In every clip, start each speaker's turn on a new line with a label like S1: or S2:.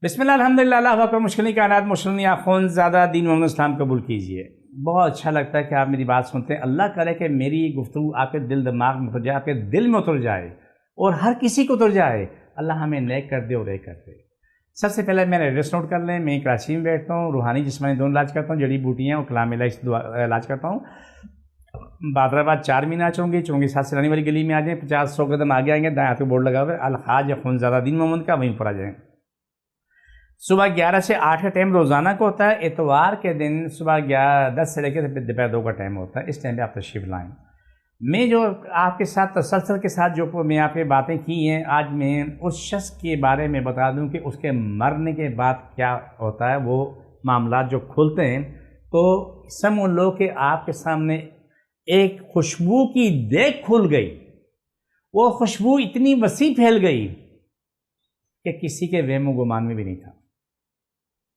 S1: بسم اللہ الحمدللہ اللہ اکبر مشکل کائنات مشکل آخون زیادہ دین محمد اسلام قبول کیجئے۔ بہت اچھا لگتا ہے کہ آپ میری بات سنتے ہیں۔ اللہ کرے کہ میری گفتگو آپ کے دل دماغ میں اتر جائے، آپ کے دل میں اتر جائے اور ہر کسی کو اتر جائے۔ اللہ ہمیں نیک کر دے اور ایک کر دے۔ سب سے پہلے میرا ایڈریس نوٹ کر لیں۔ میں کراچی میں بیٹھتا ہوں، روحانی جسمانی دونوں علاج کرتا ہوں، جڑی بوٹیاں اور کلام الہی سے علاج کرتا ہوں۔ بادرآباد 4 مینار چونگی 7 سیلانی والی گلی میں آ جائیں، 50-100 قدم آگے آئیں گے، دائیں ہاتھ پہ بورڈ لگا ہوا ہے الحاج اخون زیادہ دین محمد کا، وہیں پر آ جائیں۔ صبح 11 سے 8 کا ٹائم روزانہ کو ہوتا ہے۔ اتوار کے دن صبح 10 سے لے کے دوپہر 2 کا ٹائم ہوتا ہے۔ اس ٹائم پہ آپ تشریف لائیں۔ میں جو آپ کے ساتھ تسلسل کے ساتھ جو میں آپ کے باتیں کی ہیں، آج میں اس شخص کے بارے میں بتا دوں کہ اس کے مرنے کے بعد کیا ہوتا ہے۔ وہ معاملات جو کھلتے ہیں تو سمجھ لو کہ آپ کے سامنے ایک خوشبو کی دیگ کھل گئی۔ وہ خوشبو اتنی وسیع پھیل گئی کہ کسی کے وہم و گمان میں بھی نہیں تھا۔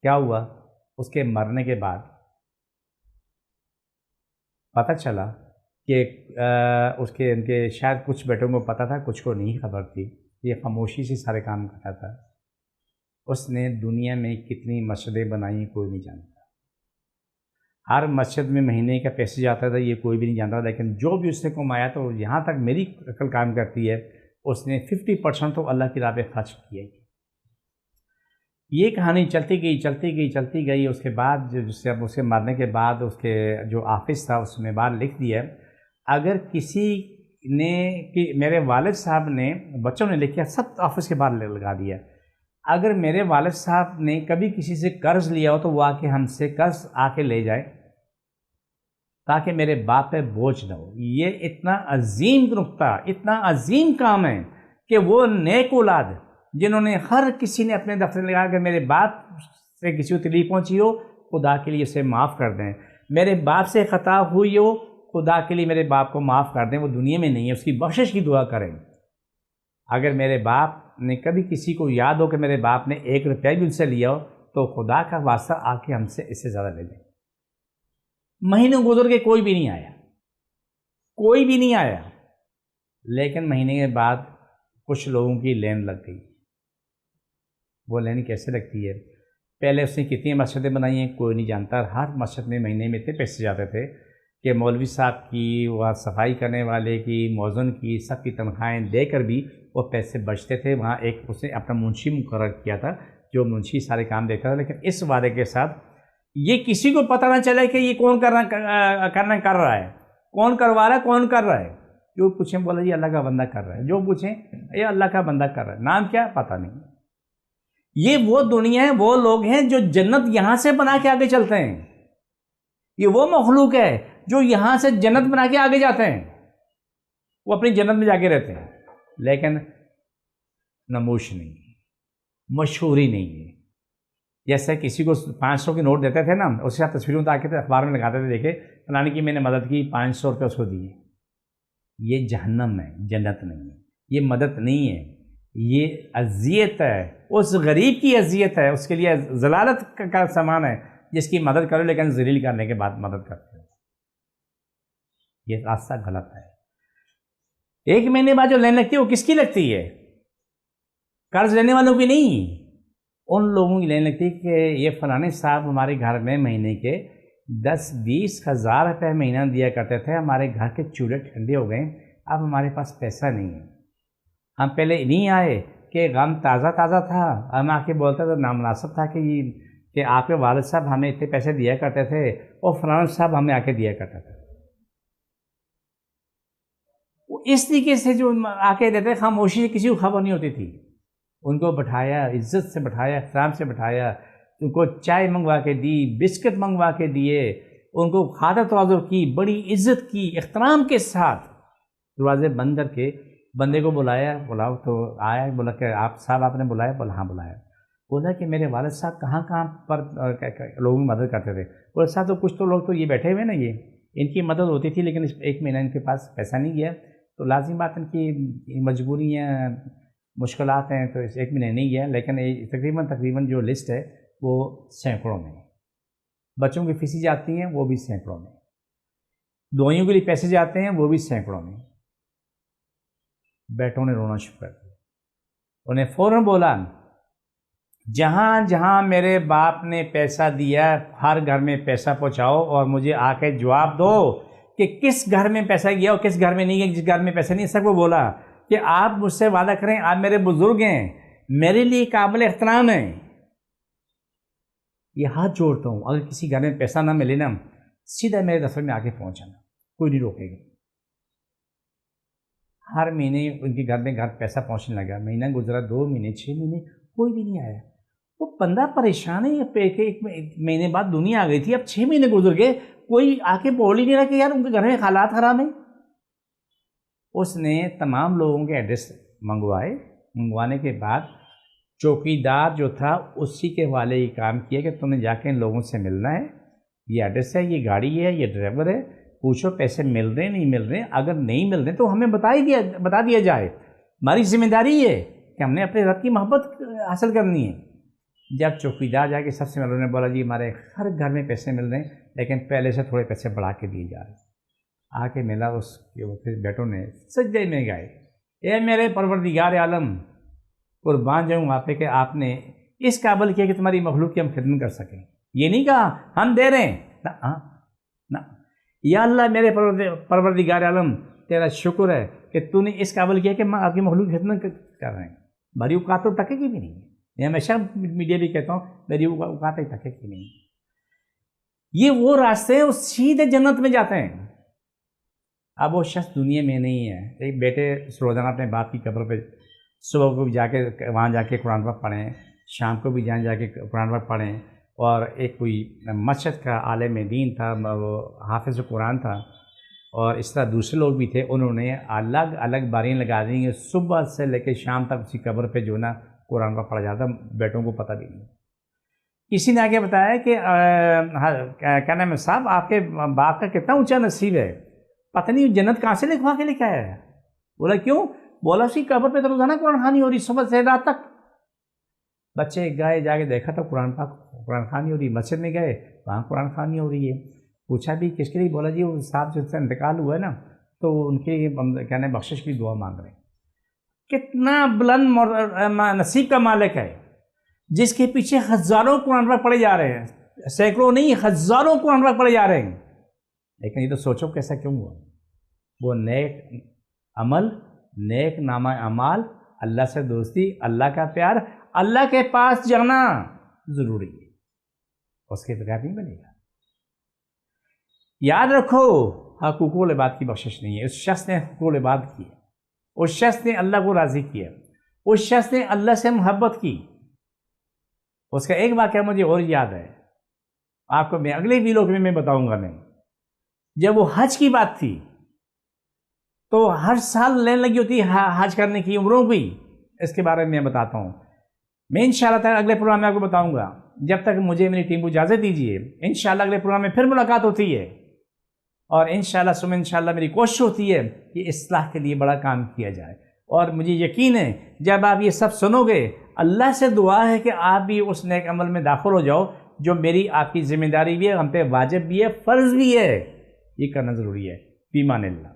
S1: کیا ہوا؟ اس کے مرنے کے بعد پتہ چلا کہ ان کے شاید کچھ بیٹوں کو پتہ تھا، کچھ کو نہیں خبر تھی۔ یہ خاموشی سے سارے کام کرتا تھا۔ اس نے دنیا میں کتنی مسجدیں بنائی کوئی نہیں جانتا۔ ہر مسجد میں مہینے کا پیسے جاتا تھا، یہ کوئی بھی نہیں جانتا، لیکن جو بھی اس نے کمایا تو یہاں تک میری عقل کام کرتی ہے، اس نے 50% تو اللہ کی راہ پہ خرچ کیا۔ یہ کہانی چلتی گئی۔ اس کے بعد جب اس کے مرنے کے بعد اس کے جو آفس تھا اس میں باہر لکھ دیا، اگر کسی نے کہ میرے والد صاحب نے، بچوں نے لکھا سب آفس کے باہر لگا دیا، اگر میرے والد صاحب نے کبھی کسی سے قرض لیا ہو تو وہ آ کے ہم سے قرض آ کے لے جائے تاکہ میرے باپ پہ بوجھ نہ ہو۔ یہ اتنا عظیم نقطہ، اتنا عظیم کام ہے کہ وہ نیک اولاد جنہوں نے ہر کسی نے اپنے دفتر میں لگا کہ میرے باپ سے کسی کو تکلیف پہنچی ہو، خدا کے لیے اسے معاف کر دیں۔ میرے باپ سے خطا ہوئی ہو، خدا کے لیے میرے باپ کو معاف کر دیں، وہ دنیا میں نہیں ہے، اس کی بخشش کی دعا کریں۔ اگر میرے باپ نے کبھی کسی کو یاد ہو کہ میرے باپ نے 1 روپیہ بھی ان سے لیا ہو تو خدا کا واسطہ آ کے ہم سے اس سے زیادہ لے لیں۔ مہینے گزر کے کوئی بھی نہیں آیا، لیکن مہینے کے بعد کچھ لوگوں کی لین لگ گئی۔ وہ لین کیسے لگتی ہے؟ پہلے اس نے کتنی مسجدیں بنائی ہیں کوئی نہیں جانتا۔ ہر مسجد میں مہینے میں اتنے پیسے جاتے تھے کہ مولوی صاحب کی، وہاں صفائی کرنے والے کی، مؤذن کی، سب کی تنخواہیں دے کر بھی وہ پیسے بچتے تھے۔ وہاں ایک اس نے اپنا منشی مقرر کیا تھا جو منشی سارے کام دیکھتا تھا، لیکن اس وعدے کے ساتھ یہ کسی کو پتہ نہ چلے کہ یہ کون کر رہا ہے، کون کروا رہا ہے، کون کر رہا ہے۔ جو پوچھیں بولا جی اللہ کا بندہ کر رہا ہے، جو پوچھیں یہ اللہ کا بندہ کر رہا ہے، نام کیا پتہ نہیں۔ یہ وہ دنیا ہے، وہ لوگ ہیں جو جنت یہاں سے بنا کے آگے چلتے ہیں۔ یہ وہ مخلوق ہے جو یہاں سے جنت بنا کے آگے جاتے ہیں، وہ اپنی جنت میں جا کے رہتے ہیں، لیکن نموش نہیں ہے، مشہوری نہیں ہے۔ جیسے کسی کو 500 کے نوٹ دیتے تھے نا، اس کے ساتھ تصویروں تاکہ تھے، اخبار میں لگاتے تھے، دیکھے فلانے کی میں نے مدد کی، 500 روپے اس کو دیے۔ یہ جہنم ہے، جنت نہیں ہے۔ یہ مدد نہیں ہے، یہ اذیت ہے، اس غریب کی اذیت ہے، اس کے لیے ذلالت کا سامان ہے جس کی مدد کرو لیکن ذلیل کرنے کے بعد مدد کرتے ہو۔ یہ راستہ غلط ہے۔ 1 مہینے بعد جو لین لگتی ہے وہ کس کی لگتی ہے؟ قرض لینے والوں کی نہیں، ان لوگوں کی لین لگتی ہے کہ یہ فلانے صاحب ہمارے گھر میں مہینے کے 10-20 ہزار روپے مہینہ دیا کرتے تھے، ہمارے گھر کے چولہے ٹھنڈے ہو گئے، اب ہمارے پاس پیسہ نہیں ہے۔ ہم پہلے نہیں آئے کہ غم تازہ تھا، ہم آ کے بولتے تھے نامناسب تھا کہ آپ کے والد صاحب ہمیں اتنے پیسے دیا کرتے تھے اور فلانا صاحب ہمیں آ کے دیا کرتے تھے۔ وہ اس طریقے سے جو آ کے دیتے، خاموشی سے کسی کو خبر نہیں ہوتی تھی۔ ان کو بٹھایا، عزت سے بٹھایا، احترام سے بٹھایا، ان کو چائے منگوا کے دی، بسکٹ منگوا کے دیے، ان کو خاطر تواضع کی، بڑی عزت کی، احترام کے ساتھ دروازے بند کر کے بندے کو بلاؤ تو آیا، بولا کہ آپ نے بلایا؟ بولا ہاں بلایا۔ بولا کہ میرے والد صاحب کہاں پر لوگوں کی مدد کرتے تھے؟ بولا صاحب تو کچھ تو لوگ تو یہ بیٹھے ہوئے نا، یہ ان کی مدد ہوتی تھی لیکن 1 مہینہ ان کے پاس پیسہ نہیں گیا، تو لازم بات ان کی مجبوریاں مشکلات ہیں تو 1 مہینے نہیں گیا، لیکن تقریباً جو لسٹ ہے وہ سینکڑوں میں۔ بچوں کی فیسیں جاتی ہیں وہ بھی سینکڑوں میں، دوائیوں کے لیے پیسے جاتے ہیں وہ بھی سینکڑوں میں۔ بیٹوں نے رونا شروع کر دیا، انہیں فوراً بولا جہاں جہاں میرے باپ نے پیسہ دیا ہر گھر میں پیسہ پہنچاؤ اور مجھے آ کے جواب دو کہ کس گھر میں پیسہ گیا اور کس گھر میں نہیں گیا. جس گھر میں پیسہ نہیں سب کو بولا کہ آپ مجھ سے وعدہ کریں, آپ میرے بزرگ ہیں, میرے لیے قابل احترام ہیں. یہ ہاتھ جوڑتا ہوں, اگر کسی گھر میں پیسہ نہ ملے نا سیدھا میرے دفتر میں آ کے پہنچانا, کوئی نہیں روکے گا. ہر مہینے ان کے گھر میں پیسہ پہنچنے لگا. مہینہ گزرا, 2 مہینے, 6 مہینے, کوئی بھی نہیں آیا. وہ بندہ پریشان ہے, ایک مہینے بعد دنیا آ گئی تھی, اب 6 مہینے گزر گئے, کوئی آ کے بول ہی نہیں رہا کہ یار ان کے گھر میں حالات خراب ہیں. اس نے تمام لوگوں کے ایڈریس منگوانے کے بعد چوکیدار جو تھا اسی کے والے یہ کام کیا کہ تم نے جا کے ان لوگوں سے ملنا ہے, یہ ایڈریس ہے, یہ گاڑی ہے, یہ ڈرائیور ہے, پوچھو پیسے مل رہے ہیں نہیں مل رہے ہیں, اگر نہیں مل رہے تو ہمیں بتا دیا جائے. ہماری ذمہ داری یہ کہ ہم نے اپنے رب کی محبت حاصل کرنی ہے. جب چوکیدار جا کے سب سے ملنے بولا جی ہمارے ہر گھر میں پیسے مل رہے ہیں لیکن پہلے سے تھوڑے پیسے بڑھا کے دیے جا رہے ہیں. آ کے ملا اس کے بیٹوں نے سجدے میں گائے, اے میرے پروردگار عالم, قربان جاؤں آپ کہ آپ نے اس قابل کیا کہ تمہاری مخلوق کی ہم خدمت کر سکیں. یہ نہیں کہا ہم دے رہے ہیں, نہ, یا اللہ میرے پروردگار عالم تیرا شکر ہے کہ تو نے اس قابل کیا کہ ہم آپ کی مخلوق کی خدمت کر رہے ہیں. ہماری اوقات تو ٹکے کی بھی نہیں ہے. میں ہمیشہ میڈیا بھی کہتا ہوں میری اوقات ٹکے کی نہیں. یہ وہ راستے ہیں وہ سیدھے جنت میں جاتے ہیں. اب وہ شخص دنیا میں نہیں ہے. ایک بیٹے روزانہ اپنے باپ کی قبر پہ صبح کو بھی جا کے وہاں جا کے قرآن پاک پڑھیں, شام کو بھی جا کے قرآن پاک پڑھیں. اور ایک کوئی مسجد کا عالم دین تھا, وہ حافظ قرآن تھا, اور اس طرح دوسرے لوگ بھی تھے, انہوں نے الگ الگ باریاں لگا دی ہیں صبح سے لے کے شام تک اسی قبر پہ جو نا قرآن پاک پڑھا جاتا, بیٹوں کو پتہ بھی نہیں. کسی نے آگے بتایا کہ کیا نام ہے صاحب آپ کے باپ کا کتنا اونچا نصیب ہے, پتہ نہیں جنت کہاں سے لکھوا کے لے کے آیا ہے. بولا کیوں؟ بولا اسی قبر پہ تو روزانہ قرآن خوانی ہو رہی صبح سے رات تک. بچے گئے جا کے دیکھا تو قرآن خوانی ہو رہی. مسجد میں گئے وہاں قرآن خوانی ہو رہی ہے. پوچھا بھی کس کے لیے؟ بولا جی وہ صاحب جس سے انتقال ہوا ہے نا تو ان کے کہنے بخشش کی دعا مانگ رہے ہیں. کتنا بلند نصیب کا مالک ہے جس کے پیچھے ہزاروں قرآن پاک پڑھے جا رہے ہیں, سینکڑوں نہیں ہزاروں قرآن پاک پڑھے جا رہے ہیں. لیکن یہ تو سوچو کیسا کیوں ہوا. وہ نیک عمل, نیک نامہ اعمال, اللہ سے دوستی, اللہ کا پیار, اللہ کے پاس جانا ضروری ہے, اس کے بغیر نہیں بنے گا. یاد رکھو حقوق العباد کی بخشش نہیں ہے. اس شخص نے حقوق العباد کیے, اس شخص نے اللہ کو راضی کیا, اس شخص نے اللہ سے محبت کی. اس کا ایک واقعہ مجھے اور یاد ہے, آپ کو میں اگلے ویلوگ میں بتاؤں گا. میں جب وہ حج کی بات تھی تو ہر سال لین لگی ہوتی ہے حج کرنے کی عمروں کی, اس کے بارے میں بتاتا ہوں. میں انشاءاللہ تعالی اگلے پروگرام میں آپ کو بتاؤں گا. جب تک مجھے میری ٹیم کو اجازت دیجیے, انشاءاللہ اگلے پروگرام میں پھر ملاقات ہوتی ہے, اور انشاءاللہ میری کوشش ہوتی ہے کہ اصلاح کے لیے بڑا کام کیا جائے. اور مجھے یقین ہے جب آپ یہ سب سنو گے, اللہ سے دعا ہے کہ آپ بھی اس نیک عمل میں داخل ہو جاؤ جو میری آپ کی ذمہ داری بھی ہے, ہم پہ واجب بھی ہے, فرض بھی ہے, یہ کرنا ضروری ہے. فی امان اللہ.